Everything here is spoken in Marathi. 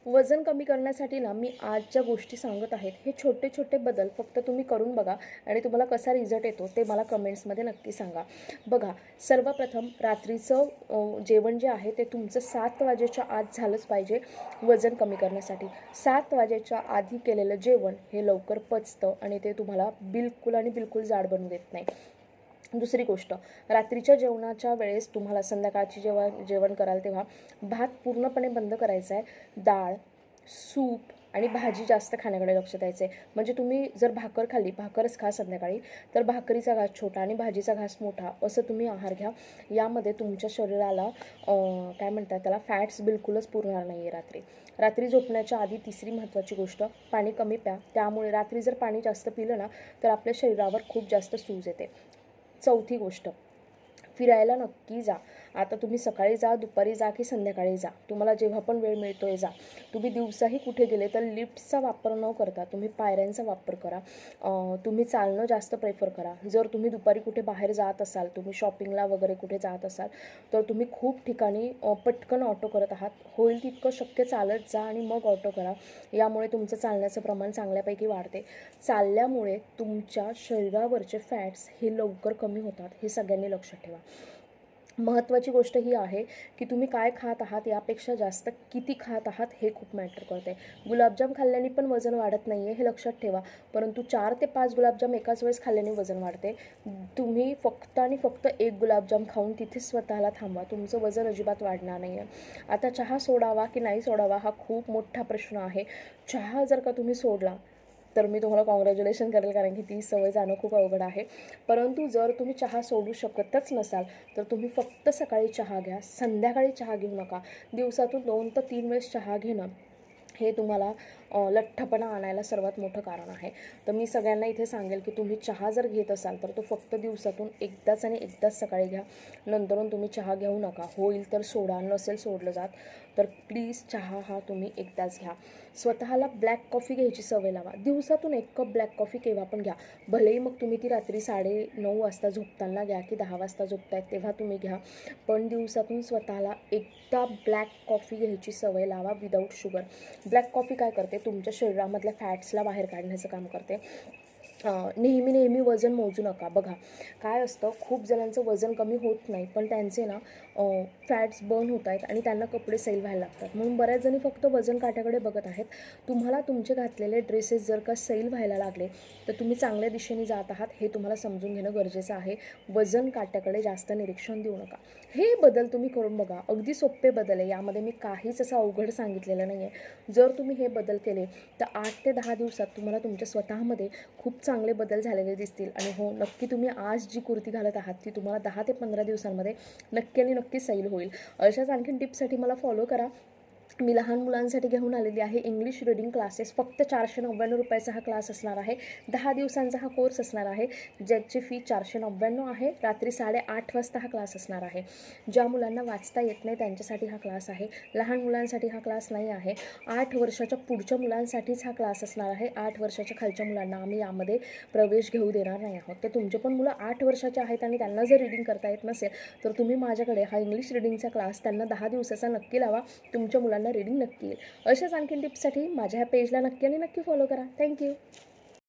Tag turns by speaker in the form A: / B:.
A: वजन कमी करण्यासाठी ना मी आज ज्या गोष्टी सांगत आहेत हे छोटे छोटे बदल फक्त तुम्ही करून बघा आणि तुम्हाला कसा रिझल्ट येतो ते मला कमेंट्समध्ये नक्की सांगा. बघा, सर्वप्रथम रात्रीचं जेवण जे आहे ते तुमचं 7 वाजेच्या आत झालंच पाहिजे वजन कमी करण्यासाठी. 7 वाजेच्या आधी केलेलं जेवण हे लवकर पचतं आणि ते तुम्हाला बिलकुल आणि बिलकुल जाड बनवू देत नाही. दुसरी गोष्ट, रात्रीच्या जेवणाच्या वेळेस तुम्हाला संध्याकाळची जेव्हा जेवण कराल तेव्हा भात पूर्णपणे बंद करायचा आहे. डाळ, सूप आणि भाजी जास्त खाण्याकडे लक्ष द्यायचं आहे. म्हणजे तुम्ही जर भाकर खाल्ली, भाकरच खा संध्याकाळी, तर भाकरीचा घास छोटा आणि भाजीचा घास मोठा असं तुम्ही आहार घ्या. यामध्ये तुमच्या शरीराला काय म्हणतात त्याला, फॅट्स बिलकुलच पुरणार नाही आहे रात्री. रात्री झोपण्याच्या आधी तिसरी महत्त्वाची गोष्ट, पाणी कमी प्या. त्यामुळे रात्री जर पाणी जास्त पिलं ना तर आपल्या शरीरावर खूप जास्त सूज येते. चौथी गोष्ट, फिरायला नक्की जा. आता तुम्ही सकाळी जा, दुपारी जा की संध्याकाळी जा, तुम्हाला जेव्हा पण वेळ मिळतोय जा. तुम्ही दिवसाही कुठे गेले तर लिफ्टचा वापर न करता तुम्ही पायऱ्यांचा वापर करा. तुम्ही चालणं जास्त प्रेफर करा. जर तुम्ही दुपारी कुठे बाहेर जात असाल, तुम्ही शॉपिंगला वगैरे कुठे जात असाल, तर तुम्ही खूप ठिकाणी पटकन ऑटो करत आहात, होईल तितकं शक्य चालत जा आणि मग ऑटो करा. यामुळे तुमचं चालण्याचं प्रमाण चांगल्यापैकी वाढते. चालल्यामुळे तुमच्या शरीरावरचे फॅट्स हे लवकर कमी होतात, हे सगळ्यांनी लक्षात ठेवा. महत्त्वाची गोष्ट ही आहे की तुम्ही काय खात आहात यापेक्षा जास्त किती खात आहात हे खूप मॅटर करते. गुलाबजाम खाल्ल्याने पण वजन वाढत नाही आहे हे लक्षात ठेवा, परंतु 4 ते 5 गुलाबजाम एकाच वेळेस खाल्ल्याने वजन वाढते. तुम्ही फक्त आणि फक्त एक गुलाबजाम खाऊन तिथेच स्वतःला थांबवा, तुमचं वजन अजिबात वाढणार नाही आहे. आता चहा सोडावा की नाही सोडावा हा खूप मोठा प्रश्न आहे. चहा जर का तुम्ही सोडला तर मी तुम्हाला कॉंग्रॅच्युलेशन करेल, कारण की ती सवय जाणं खूप अवघड आहे. परंतु जर तुम्ही चहा सोडू शकतच नसाल तर तुम्ही फक्त सकाळी चहा घ्या, संध्याकाळी चहा घेऊ नका. दिवसातून 2 ते 3 वेळेस चहा घेणं हे तुम्हाला लठ्ठपणा आणायला सर्वात मोठं कारण आहे. तर मी सगळ्यांना इथे सांगेल की तुम्ही चहा जर घेत असाल तर तो फक्त दिवसातून एकदाच आणि एकदाच सकाळी घ्या. नंतरून तुम्ही चहा घेऊ नका. होईल तर सोडा, नसेल सोडलं जात तर प्लीज चहा हा तुम्ही एकदाच घ्या. स्वतःला ब्लॅक कॉफी घ्यायची सवय लावा. दिवसातून 1 कप ब्लॅक कॉफी केव्हा पण घ्या. भलेही मग तुम्ही ती रात्री 9:30 वाजता झोपताना घ्या की 10 वाजता झोपतायत तेव्हा तुम्ही घ्या, पण दिवसातून स्वतःला एकदा ब्लॅक कॉफी घ्यायची सवय लावा विदाऊट शुगर. ब्लॅक कॉफी काय करते, तुमच्या शरीरामधल्या फॅट्सला बाहेर काढण्याचं काम करते. नेहमी वजन मोजू नका. बघा काय असतं, खूप जणांचं वजन कमी होत नाही पण त्यांचे ना फॅट्स बर्न होत आहेत आणि त्यांना कपडे सैल व्हायला लागतात. म्हणून बऱ्याच जणी फक्त वजन काट्याकडे बघत आहेत. तुम्हाला तुमचे घातलेले ड्रेसेस जर का सैल व्हायला लागले तर तुम्ही चांगल्या दिशेने जात आहात हे तुम्हाला समजून घेणं गरजेचं आहे. वजन काट्याकडे जास्त निरीक्षण देऊ नका. हे बदल तुम्ही करून बघा. अगदी सोपे बदल आहे, यामध्ये मी काहीच असं अवघड सांगितलेलं नाही आहे. जर तुम्ही हे बदल केले तर 8 ते 10 दिवसात तुम्हाला तुमच्या स्वतःमध्ये खूप चांगले बदल झालेले दिसतील. आणि हो, नक्की तुम्ही आज जी कुर्ती घालत आहात ती तुम्हाला 10 ते 15 दिवसांमध्ये नक्की आणि नक्की सैल होईल. अशाच आणखीन टिप्ससाठी मला फॉलो करा. मी लहान मुलांसाठी घेऊन आलेली आहे इंग्लिश रीडिंग क्लासेस. फक्त 499 रुपयाचा हा क्लास असणार आहे. 10 दिवसांचा हा कोर्स असणार आहे, ज्याची फी 499 आहे. रात्री 8:30 वाजता हा क्लास असणार आहे. ज्या मुलांना वाचता येत नाही त्यांच्यासाठी हा क्लास आहे. लहान मुलांसाठी हा क्लास नाही आहे. 8 वर्षाच्या पुढच्या मुलांसाठीच हा क्लास असणार आहे. 8 वर्षाच्या खालच्या मुलांना आम्ही यामध्ये प्रवेश घेऊ देणार नाही आहोत. तर तुमचे पण मुलं 8 वर्षाचे आहेत आणि त्यांना जर रीडिंग करता येत नसेल तर तुम्ही माझ्याकडे हा इंग्लिश रीडिंगचा क्लास त्यांना 10 दिवसाचा नक्की लावा. तुमच्या मुलांना रीडिंग नक्की येईल. अशाच आणखीन टिप्ससाठी माझ्या ह्या पेजला नक्की आणि नक्की फॉलो करा. थँक्यू.